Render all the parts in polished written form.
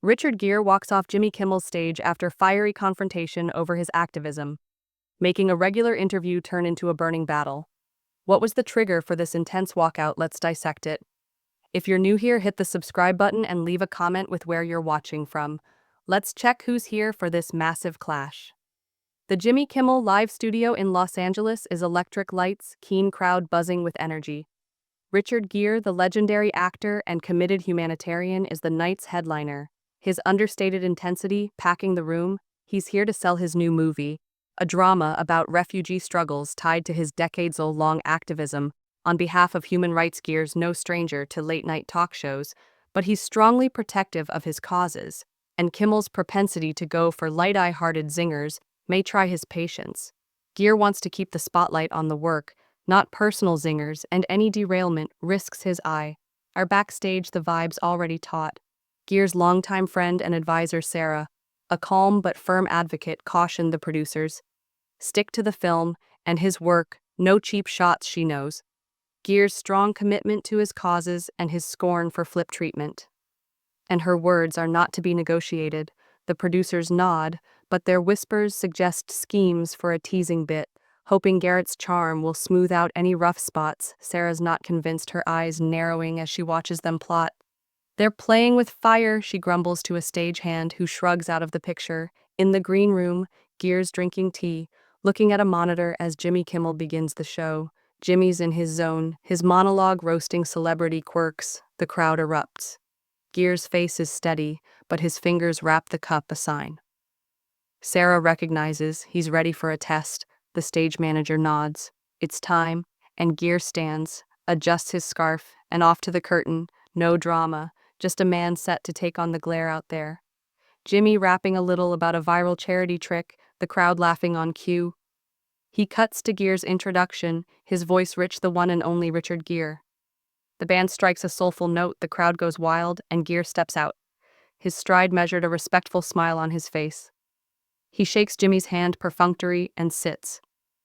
Richard Gere walks off Jimmy Kimmel's stage after fiery confrontation over his activism, making a regular interview turn into a burning battle. What was the trigger for this intense walkout? Let's dissect it. If you're new here, hit the subscribe button and leave a comment with where you're watching from. Let's check who's here for this massive clash. The Jimmy Kimmel live studio in Los Angeles is electric lights, keen crowd buzzing with energy. Richard Gere, the legendary actor and committed humanitarian, is the night's headliner. His understated intensity packing the room. He's here to sell his new movie, a drama about refugee struggles tied to his decades-long activism. On behalf of human rights, Gere's no stranger to late-night talk shows, but he's strongly protective of his causes, and Kimmel's propensity to go for light-eye-hearted zingers may try his patience. Gere wants to keep the spotlight on the work, not personal zingers, and any derailment risks his eye. Our backstage, the vibes already taut. Gere's longtime friend and advisor Sarah, a calm but firm advocate, cautioned the producers. Stick to the film and his work, no cheap shots, she knows. Gere's strong commitment to his causes and his scorn for flip treatment. And her words are not to be negotiated. The producers nod, but their whispers suggest schemes for a teasing bit, hoping Garrett's charm will smooth out any rough spots. Sarah's not convinced, her eyes narrowing as she watches them plot. They're playing with fire, she grumbles to a stagehand who shrugs out of the picture. In the green room, Gere's drinking tea, looking at a monitor as Jimmy Kimmel begins the show. Jimmy's in his zone, his monologue roasting celebrity quirks. The crowd erupts. Gere's face is steady, but his fingers wrap the cup, a sign. Sarah recognizes he's ready for a test. The stage manager nods. It's time, and Gere stands, adjusts his scarf, and off to the curtain. No drama, just a man set to take on the glare out there. Jimmy rapping a little about a viral charity trick, the crowd laughing on cue. He cuts to Gere's introduction, his voice rich, the one and only Richard Gere. The band strikes a soulful note, the crowd goes wild, and Gere steps out. His stride measured, a respectful smile on his face. He shakes Jimmy's hand perfunctory and sits.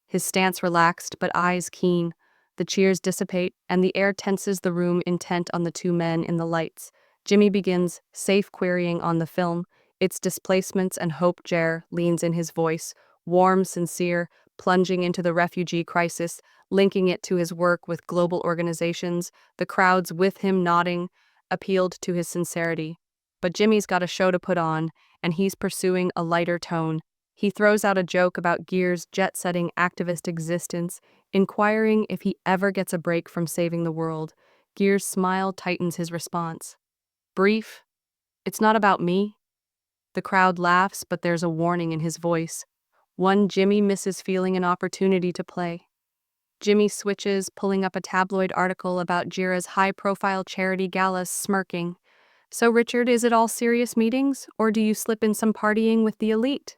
His stance relaxed, but eyes keen. The cheers dissipate, and the air tenses, the room intent on the two men in the lights. Jimmy begins, safe querying on the film, its displacements and hope. Gere leans in, his voice, warm, sincere, plunging into the refugee crisis, linking it to his work with global organizations. The crowds with him nodding, appealed to his sincerity. But Jimmy's got a show to put on, and he's pursuing a lighter tone. He throws out a joke about Gere's jet-setting activist existence, inquiring if he ever gets a break from saving the world. Gere's smile tightens his response. Brief, it's not about me. The crowd laughs, but there's a warning in his voice. One Jimmy misses feeling an opportunity to play. Jimmy switches, pulling up a tabloid article about Gere's high-profile charity gala, smirking. So, Richard, is it all serious meetings, or do you slip in some partying with the elite?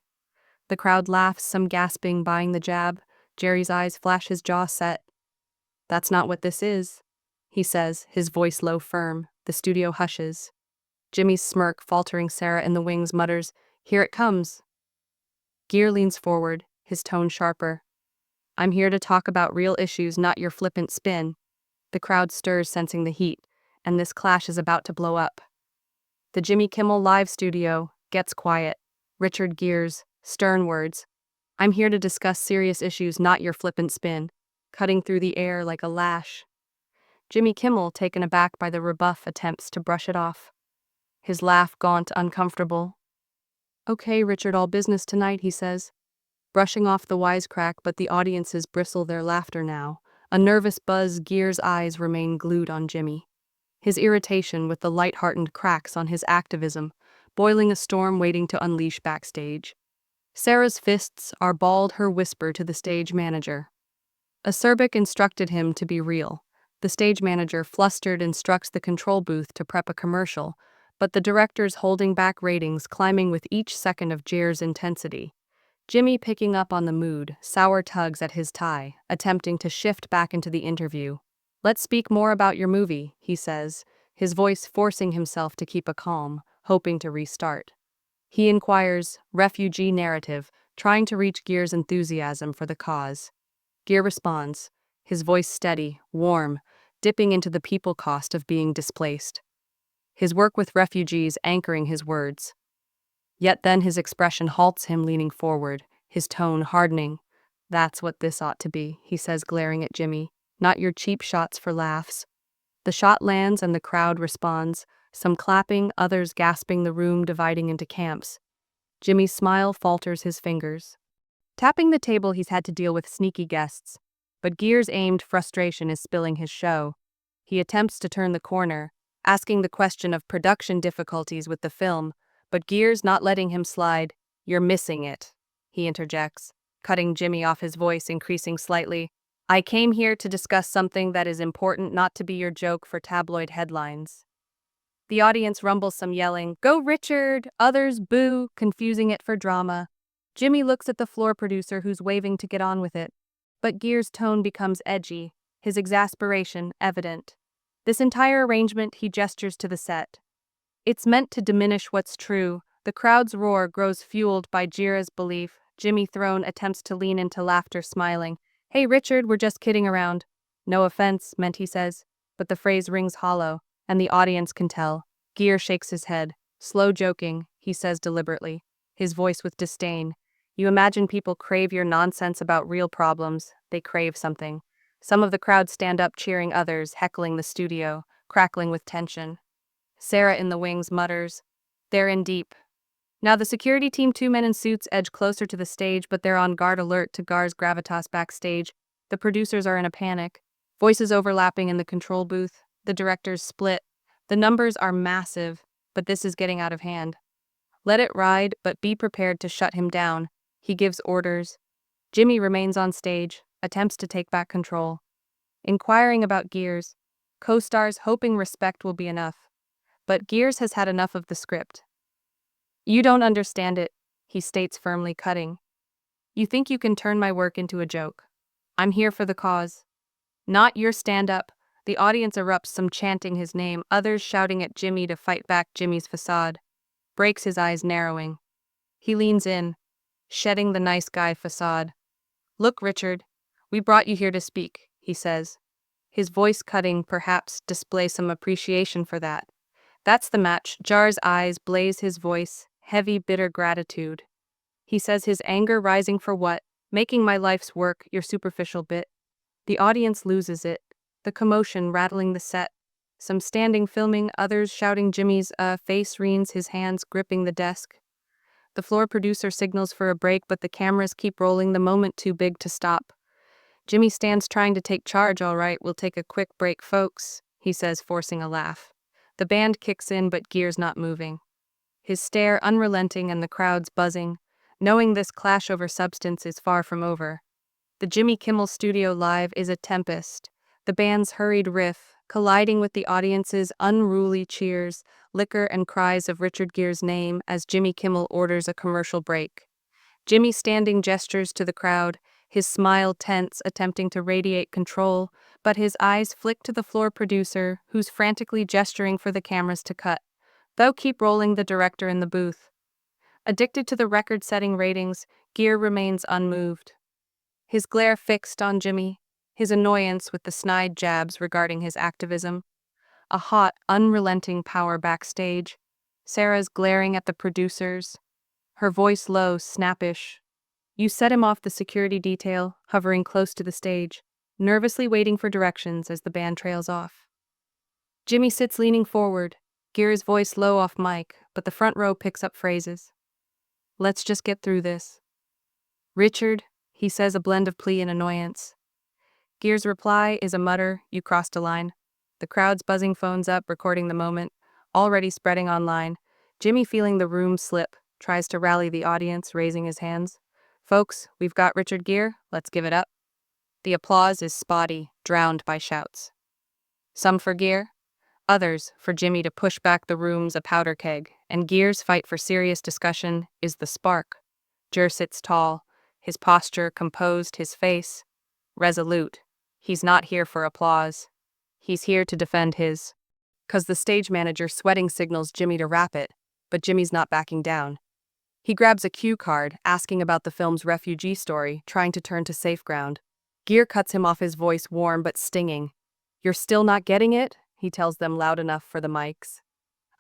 The crowd laughs, some gasping, buying the jab. Jerry's eyes flash, his jaw set. That's not what this is, he says, his voice low, firm. The studio hushes. Jimmy's smirk, faltering. Sarah in the wings mutters, "Here it comes." Gere leans forward, his tone sharper. "I'm here to talk about real issues, not your flippant spin." The crowd stirs, sensing the heat, and this clash is about to blow up. The Jimmy Kimmel live studio gets quiet. Richard Gere's stern words, "I'm here to discuss serious issues, not your flippant spin," cutting through the air like a lash. Jimmy Kimmel, taken aback by the rebuff, attempts to brush it off. His laugh gaunt, uncomfortable. "Okay, Richard, all business tonight," he says, brushing off the wisecrack, but the audiences bristle their laughter now. A nervous buzz, Gere's eyes remain glued on Jimmy. His irritation with the light-hearted cracks on his activism, boiling a storm waiting to unleash backstage. Sarah's fists are balled, her whisper to the stage manager. Acerbic instructed him to be real. The stage manager, flustered, instructs the control booth to prep a commercial, but the director's holding back, ratings climbing with each second of Gere's intensity. Jimmy, picking up on the mood, sour tugs at his tie, attempting to shift back into the interview. "Let's speak more about your movie," he says, his voice forcing himself to keep a calm, hoping to restart. He inquires, refugee narrative, trying to reach Gere's enthusiasm for the cause. Gere responds, his voice steady, warm, dipping into the people cost of being displaced. his work with refugees anchoring his words. Yet then his expression halts him, leaning forward, his tone hardening. "That's what this ought to be," he says, glaring at Jimmy. "Not your cheap shots for laughs." The shot lands and the crowd responds, some clapping, others gasping, the room dividing into camps. Jimmy's smile falters his fingers. Tapping the table, he's had to deal with sneaky guests. But Gere's aimed frustration is spilling his show. He attempts to turn the corner, asking the question of production difficulties with the film, but Gere's not letting him slide. "You're missing it," he interjects, cutting Jimmy off, his voice increasing slightly. "I came here to discuss something that is important, not to be your joke for tabloid headlines." The audience rumbles some yelling, "Go Richard!" Others boo, confusing it for drama. Jimmy looks at the floor producer, who's waving to get on with it. But Gere's tone becomes edgy, his exasperation evident. This entire arrangement, he gestures to the set. It's meant to diminish what's true. The crowd's roar grows fueled by Gere's belief. Jimmy Throne attempts to lean into laughter, smiling. "Hey Richard, we're just kidding around." "No offense," meant, he says, but the phrase rings hollow, and the audience can tell. Gere shakes his head. "Slow joking," he says deliberately, his voice with disdain. "You imagine people crave your nonsense about real problems. They crave something." Some of the crowd stand up, cheering, others heckling the studio, crackling with tension. Sarah in the wings mutters, "They're in deep." Now the security team, 2 men in suits, edge closer to the stage, but they're on guard, alert to Gere's gravitas backstage. The producers are in a panic. Voices overlapping in the control booth. The directors split. The numbers are massive, but this is getting out of hand. Let it ride, but be prepared to shut him down. He gives orders. Jimmy remains on stage, attempts to take back control. Inquiring about Gere's co-stars, hoping respect will be enough. But Gere's has had enough of the script. "You don't understand it," he states firmly, cutting. "You think you can turn my work into a joke. I'm here for the cause. Not your stand-up." The audience erupts, some chanting his name, others shouting at Jimmy to fight back. Jimmy's facade breaks, his eyes narrowing. He leans in, shedding the nice guy facade. "Look, Richard, we brought you here to speak," he says. His voice cutting, perhaps display some appreciation for that. "That's the match." Gere's eyes blaze, his voice heavy, bitter gratitude. He says, his anger rising. "For what? Making my life's work your superficial bit." The audience loses it, the commotion rattling the set. Some standing filming, others shouting. Jimmy's face reens, his hands gripping the desk. The floor producer signals for a break, but the cameras keep rolling, the moment too big to stop. Jimmy stands, trying to take charge. "All right, we'll take a quick break, folks," he says, forcing a laugh. The band kicks in, but Gere's not moving. His stare unrelenting, and the crowd's buzzing, knowing this clash over substance is far from over. The Jimmy Kimmel Studio Live is a tempest. The band's hurried riff, colliding with the audience's unruly cheers, liquor and cries of Richard Gere's name as Jimmy Kimmel orders a commercial break. Jimmy standing gestures to the crowd, his smile tense, attempting to radiate control, but his eyes flick to the floor producer, who's frantically gesturing for the cameras to cut. Though keep rolling, the director in the booth. Addicted to the record-setting ratings, Gere remains unmoved. His glare fixed on Jimmy, his annoyance with the snide jabs regarding his activism. A hot, unrelenting power backstage. Sarah's glaring at the producers, her voice low, snappish. You set him off. The security detail, hovering close to the stage, nervously waiting for directions as the band trails off. Jimmy sits leaning forward, Gere's voice low off mic, but the front row picks up phrases. "Let's just get through this." "Richard," he says, a blend of plea and annoyance. Gere's reply is a mutter, "You crossed a line." The crowd's buzzing, phones up, recording the moment, already spreading online. Jimmy, feeling the room slip, tries to rally the audience, raising his hands. "Folks, we've got Richard Gere, let's give it up." The applause is spotty, drowned by shouts. Some for Gere, others for Jimmy to push back the room's a powder keg, and Gere's fight for serious discussion is the spark. Gere sits tall, his posture composed, his face resolute. He's not here for applause. He's here to defend his. 'Cause the stage manager, sweating, signals Jimmy to wrap it, but Jimmy's not backing down. He grabs a cue card, asking about the film's refugee story, trying to turn to safe ground. Gere cuts him off, his voice warm but stinging. "You're still not getting it?" he tells them, loud enough for the mics.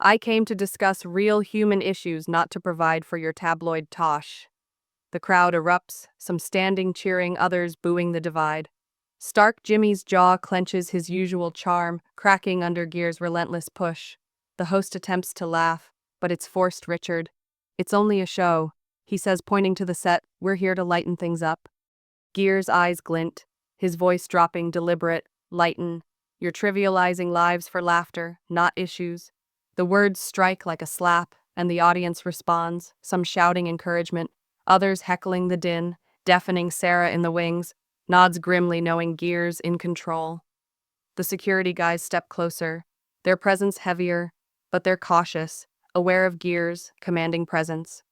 I came to discuss real human issues, not to provide for your tabloid tosh. The crowd erupts, some standing cheering, others booing the divide. Stark Jimmy's jaw clenches his usual charm, cracking under Gere's relentless push. The host attempts to laugh, but it's forced. Richard. It's only a show, he says, pointing to the set. We're here to lighten things up. Gere's eyes glint, his voice dropping, deliberate. Lighten. You're trivializing lives for laughter, not issues. The words strike like a slap, and the audience responds, some shouting encouragement, others heckling the din, deafening. Sarah in the wings nods grimly, knowing Gere's in control. The security guys step closer, their presence heavier, but they're cautious, aware of Gere's commanding presence.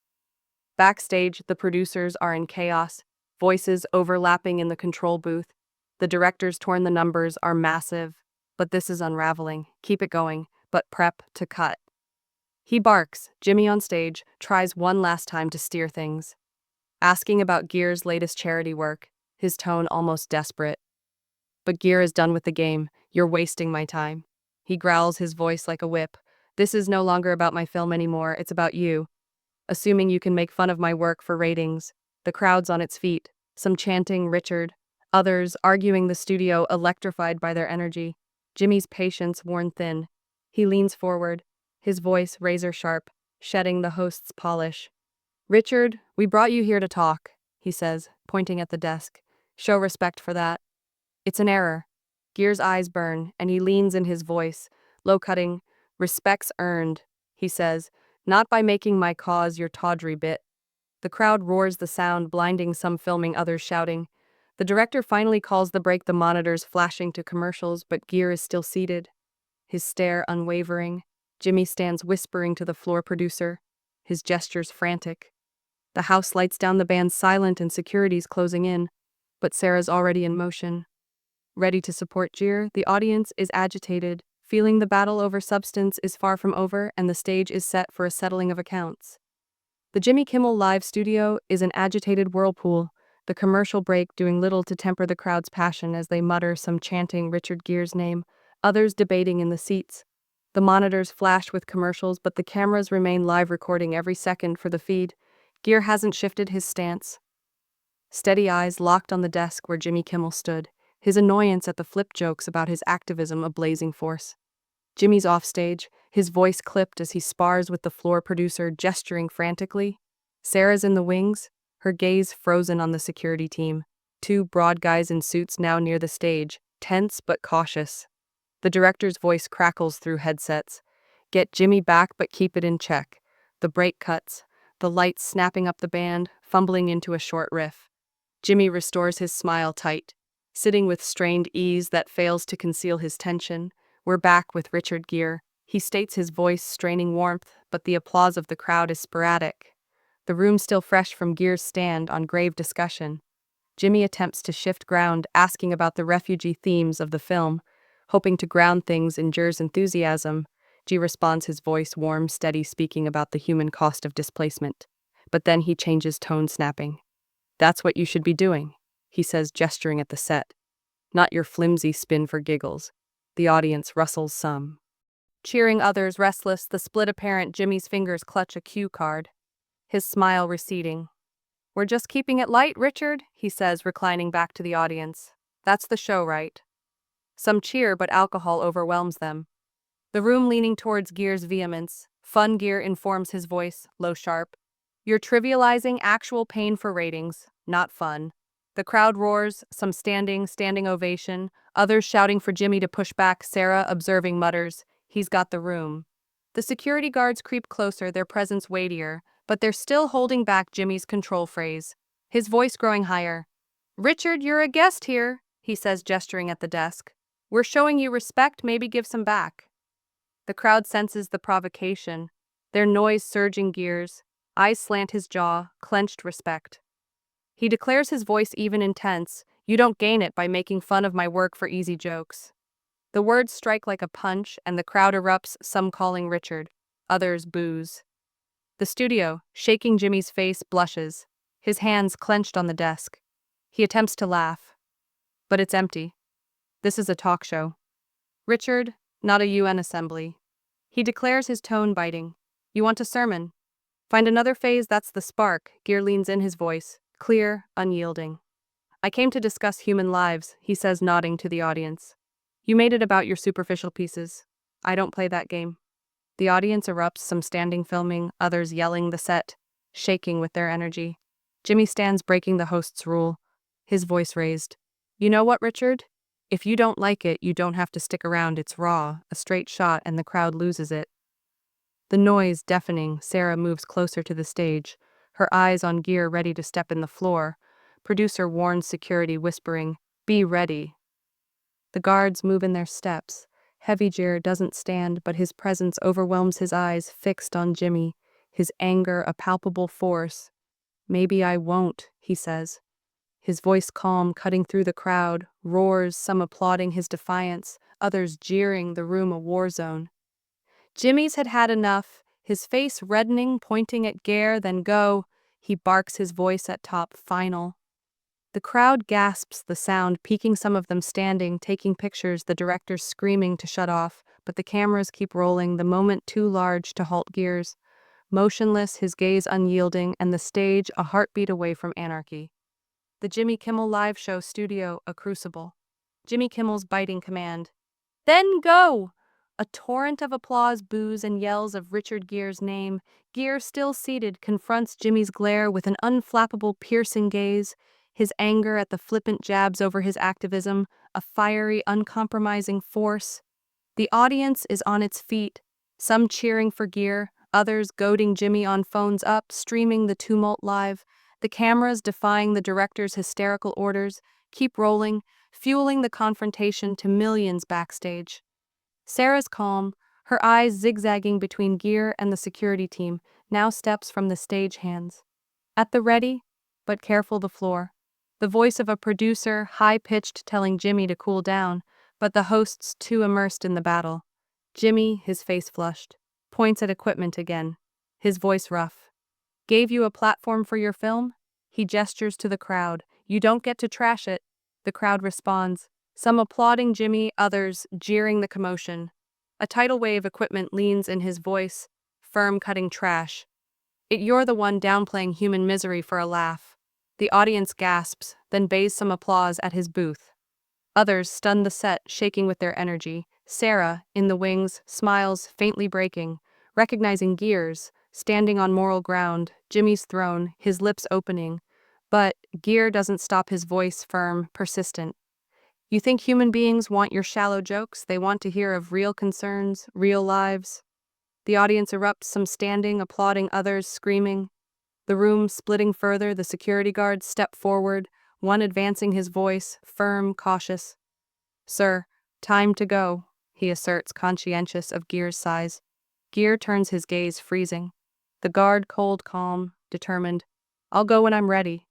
Backstage, the producers are in chaos, voices overlapping in the control booth. The director's torn. The numbers are massive, but this is unraveling. Keep it going, but prep to cut. He barks. Jimmy on stage tries one last time to steer things, asking about Gere's latest charity work, his tone almost desperate. But Gere is done with the game. You're wasting my time. He growls, his voice like a whip. This is no longer about my film anymore, it's about you. Assuming you can make fun of my work for ratings. The crowd's on its feet, some chanting Richard, others arguing, the studio electrified by their energy. Jimmy's patience worn thin. He leans forward, his voice razor sharp, shedding the host's polish. Richard, we brought you here to talk, he says, pointing at the desk. Show respect for that. It's an error. Gere's eyes burn, and he leans in, his voice low-cutting. Respect's earned, he says, not by making my cause your tawdry bit. The crowd roars, the sound blinding, some filming, others shouting. The director finally calls the break, the monitors flashing to commercials, but Gere is still seated, his stare unwavering. Jimmy stands whispering to the floor producer, his gestures frantic. The house lights down, the band's silent, and security's closing in, but Sarah's already in motion. Ready to support Gere, the audience is agitated, feeling the battle over substance is far from over, and the stage is set for a settling of accounts. The Jimmy Kimmel Live studio is an agitated whirlpool, the commercial break doing little to temper the crowd's passion as they mutter, some chanting Richard Gere's name, others debating in the seats. The monitors flash with commercials, but the cameras remain live, recording every second for the feed. Gere hasn't shifted his stance. Steady eyes locked on the desk where Jimmy Kimmel stood, his annoyance at the flip jokes about his activism a blazing force. Jimmy's offstage, his voice clipped as he spars with the floor producer, gesturing frantically. Sarah's in the wings, her gaze frozen on the security team. Two broad guys in suits now near the stage, tense but cautious. The director's voice crackles through headsets. Get Jimmy back, but keep it in check. The break cuts, the lights snapping up, the band fumbling into a short riff. Jimmy restores his smile tight, sitting with strained ease that fails to conceal his tension. We're back with Richard Gere, he states, his voice straining warmth, but the applause of the crowd is sporadic. The room still fresh from Gere's stand on grave discussion. Jimmy attempts to shift ground, asking about the refugee themes of the film, hoping to ground things in Gere's enthusiasm. G responds, his voice warm, steady, speaking about the human cost of displacement. But then he changes tone, snapping. That's what you should be doing, he says, gesturing at the set. Not your flimsy spin for giggles. The audience rustles, some cheering, others restless, the split apparent. Jimmy's fingers clutch a cue card, his smile receding. We're just keeping it light, Richard, he says, reclining back to the audience. That's the show, right? Some cheer, but alcohol overwhelms them. The room leaning towards Gere's vehemence. Fun, Gere informs, his voice low sharp. You're trivializing actual pain for ratings, not fun. The crowd roars, some standing ovation, others shouting for Jimmy to push back. Sarah, observing, mutters, he's got the room. The security guards creep closer, their presence weightier, but they're still holding back Jimmy's control phrase, his voice growing higher. Richard, you're a guest here, he says, gesturing at the desk. We're showing you respect, maybe give some back. The crowd senses the provocation, their noise surging. Gere's eyes slant, his jaw clenched, respect. He declares, his voice even intense, you don't gain it by making fun of my work for easy jokes. The words strike like a punch, and the crowd erupts, some calling Richard, others boos. The studio, shaking Jimmy's face, blushes, his hands clenched on the desk. He attempts to laugh, but it's empty. This is a talk show. Richard, not a UN assembly. He declares, his tone biting. You want a sermon? Find another phase, that's the spark. Gere leans in, his voice clear, unyielding. I came to discuss human lives, he says, nodding to the audience. You made it about your superficial pieces. I don't play that game. The audience erupts, some standing filming, others yelling, the set shaking with their energy. Jimmy stands, breaking the host's rule, his voice raised. You know what, Richard? If you don't like it, you don't have to stick around. It's raw, a straight shot, and the crowd loses it. The noise deafening, Sarah moves closer to the stage, her eyes on Gere, ready to step in the floor. Producer warns security, whispering, be ready. The guards move in their steps. Heavy Gere doesn't stand, but his presence overwhelms, his eyes fixed on Jimmy, his anger a palpable force. Maybe I won't, he says. His voice calm, cutting through the crowd, roars, some applauding his defiance, others jeering, the room a war zone. Jimmy's had had enough, his face reddening, pointing at Gere, then go. He barks, his voice at top, final. The crowd gasps, the sound peaking, some of them standing, taking pictures, the directors screaming to shut off, but the cameras keep rolling, the moment too large to halt. Gere's motionless, his gaze unyielding, and the stage a heartbeat away from anarchy. The Jimmy Kimmel Live Show studio, a crucible. Jimmy Kimmel's biting command. Then go! A torrent of applause, boos, and yells of Richard Gere's name. Gere, still seated, confronts Jimmy's glare with an unflappable, piercing gaze, his anger at the flippant jabs over his activism, a fiery, uncompromising force. The audience is on its feet, some cheering for Gere, others goading Jimmy on phones up, streaming the tumult live, the cameras defying the director's hysterical orders, keep rolling, fueling the confrontation to millions backstage. Sarah's calm, her eyes zigzagging between Gere and the security team, now steps from the stage hands. At the ready, but careful, the floor. The voice of a producer, high-pitched, telling Jimmy to cool down, but the hosts too immersed in the battle. Jimmy, his face flushed, points at equipment again, his voice rough. Gave you a platform for your film? He gestures to the crowd. You don't get to trash it. The crowd responds, some applauding Jimmy, others jeering the commotion. A tidal wave equipment leans in, his voice firm, cutting trash. You're the one downplaying human misery for a laugh. The audience gasps, then bays some applause at his booth. Others stun the set, shaking with their energy. Sarah, in the wings, smiles, faintly breaking, recognizing Gere's, standing on moral ground, Jimmy's throne, his lips opening. But Gere doesn't stop, his voice firm, persistent. You think human beings want your shallow jokes? They want to hear of real concerns, real lives. The audience erupts, some standing, applauding, others screaming. The room splitting further, the security guards step forward, one advancing, his voice firm, cautious. Sir, time to go, he asserts, conscientious of Gere's size. Gere turns, his gaze freezing. The guard cold, calm, determined. I'll go when I'm ready,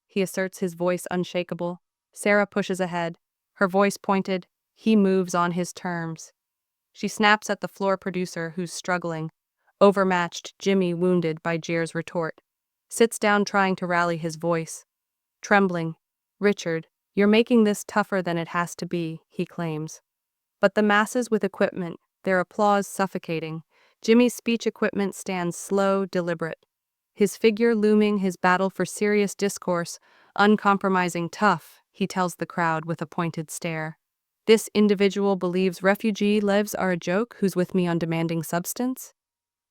he asserts, his voice unshakable. Sarah pushes ahead, her voice pointed. He moves on his terms. She snaps at the floor producer, who's struggling, overmatched. Jimmy, wounded by Gere's retort, sits down, trying to rally his voice. Trembling, Richard, you're making this tougher than it has to be, he claims. But the masses with equipment, their applause suffocating. Jimmy's speech equipment stands slow, deliberate. His figure looming, his battle for serious discourse, uncompromising, tough, he tells the crowd with a pointed stare. This individual believes refugee lives are a joke. Who's with me on demanding substance?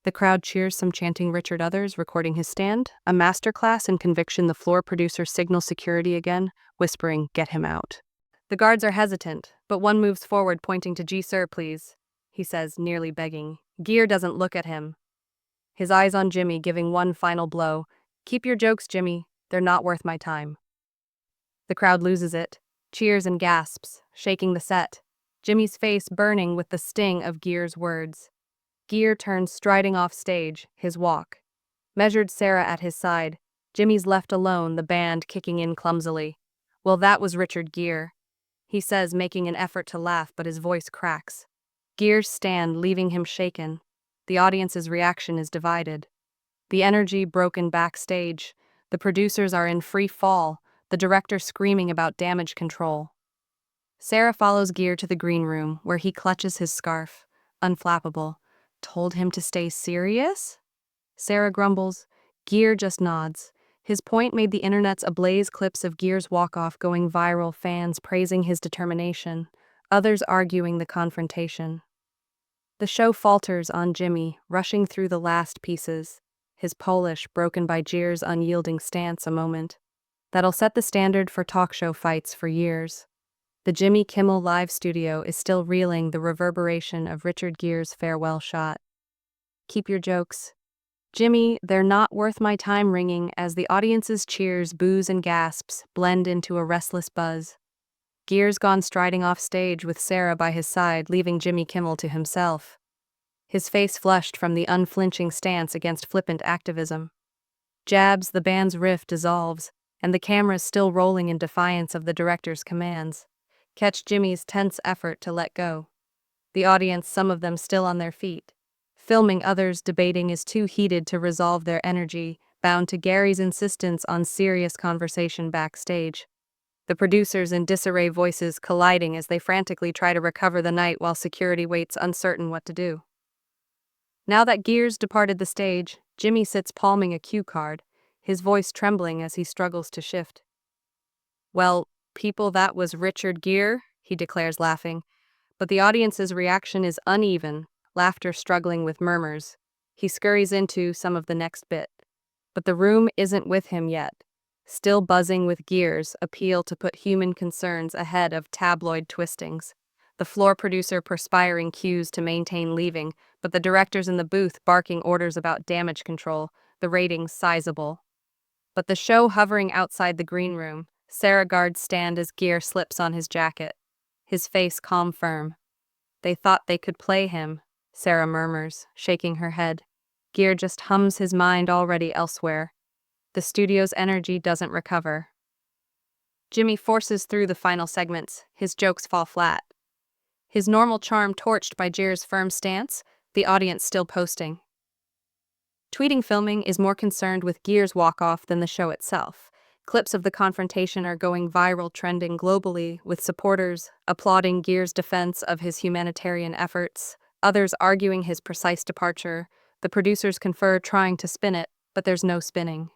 The crowd cheers, some chanting Richard, others recording his stand. A masterclass in conviction. The floor producer signals security again, whispering, get him out. The guards are hesitant, but one moves forward, pointing to G. Sir, please, he says, nearly begging. Gere doesn't look at him. His eyes on Jimmy, giving one final blow. Keep your jokes, Jimmy. They're not worth my time. The crowd loses it. Cheers and gasps, shaking the set. Jimmy's face burning with the sting of Gere's words. Gere turns, striding off stage, his walk. Measured, Sarah at his side. Jimmy's left alone, the band kicking in clumsily. Well, that was Richard Gere, he says, making an effort to laugh, but his voice cracks. Gere's stand leaving him shaken. The audience's reaction is divided. The energy broken backstage. The producers are in free fall, the director screaming about damage control. Sarah follows Gere to the green room, where he clutches his scarf, unflappable. Told him to stay serious? Sarah grumbles. Gere just nods. His point made the internet's ablaze, clips of Gere's walk-off going viral, fans praising his determination, others arguing the confrontation. The show falters on Jimmy, rushing through the last pieces, his Polish broken by Gere's unyielding stance a moment. That'll set the standard for talk show fights for years. The Jimmy Kimmel live studio is still reeling the reverberation of Richard Gere's farewell shot. Keep your jokes. Jimmy, they're not worth my time ringing as the audience's cheers, boos, and gasps blend into a restless buzz. Gere's gone striding off stage with Sarah by his side, leaving Jimmy Kimmel to himself. His face flushed from the unflinching stance against flippant activism. Jabs, the band's riff dissolves, and the camera's still rolling in defiance of the director's commands. Catch Jimmy's tense effort to let go. The audience, some of them still on their feet. Filming, others debating, is too heated to resolve their energy, bound to Gary's insistence on serious conversation backstage. The producers in disarray, voices colliding as they frantically try to recover the night while security waits, uncertain what to do. Now that Gere's departed the stage, Jimmy sits palming a cue card, his voice trembling as he struggles to shift. "Well, people, that was Richard Gere," he declares, laughing. But the audience's reaction is uneven, laughter struggling with murmurs. He scurries into some of the next bit. But the room isn't with him yet, still buzzing with Gere's appeal to put human concerns ahead of tabloid twistings. The floor producer perspiring cues to maintain leaving, but the directors in the booth barking orders about damage control, the ratings sizable. But the show hovering outside the green room, Sarah guards stand as Gere slips on his jacket, his face calm firm. "They thought they could play him," Sarah murmurs, shaking her head. Gere just hums, his mind already elsewhere. The studio's energy doesn't recover. Jimmy forces through the final segments, his jokes fall flat. His normal charm torched by Gere's firm stance, the audience still posting. Tweeting filming is more concerned with Gere's walk-off than the show itself. Clips of the confrontation are going viral, trending globally, with supporters applauding Gere's defense of his humanitarian efforts, others arguing his precise departure. The producers confer, trying to spin it, but there's no spinning.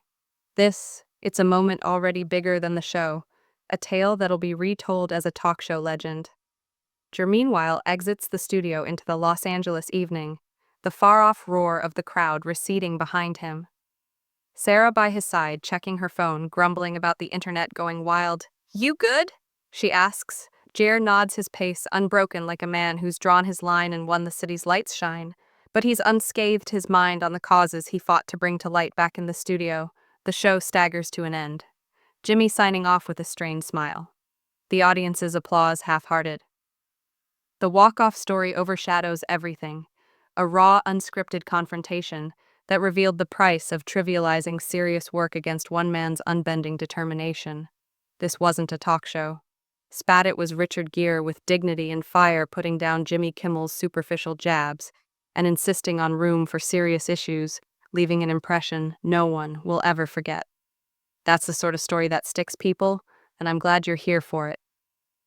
It's a moment already bigger than the show, a tale that'll be retold as a talk show legend. Gere, meanwhile, exits the studio into the Los Angeles evening, the far-off roar of the crowd receding behind him. Sarah by his side, checking her phone, grumbling about the internet going wild. "You good?" she asks. Gere nods, his pace unbroken like a man who's drawn his line and won the city's lights shine. But he's unscathed, his mind on the causes he fought to bring to light back in the studio. The show staggers to an end. Jimmy signing off with a strained smile. The audience's applause half-hearted. The walk-off story overshadows everything. A raw, unscripted confrontation that revealed the price of trivializing serious work against one man's unbending determination. This wasn't a talk show. Spat, it was Richard Gere with dignity and fire, putting down Jimmy Kimmel's superficial jabs and insisting on room for serious issues, leaving an impression no one will ever forget. That's the sort of story that sticks, people, and I'm glad you're here for it.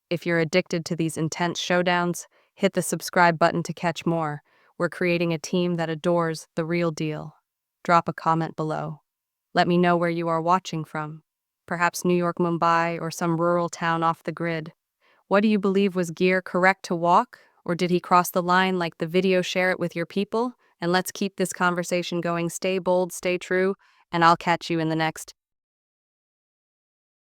If you're addicted to these intense showdowns, hit the subscribe button to catch more. We're creating a team that adores the real deal. Drop a comment below. Let me know where you are watching from. Perhaps New York, Mumbai, or some rural town off the grid. What do you believe, was Gere correct to walk? Or did he cross the line? Like the video, share it with your people, and let's keep this conversation going. Stay bold, stay true, and I'll catch you in the next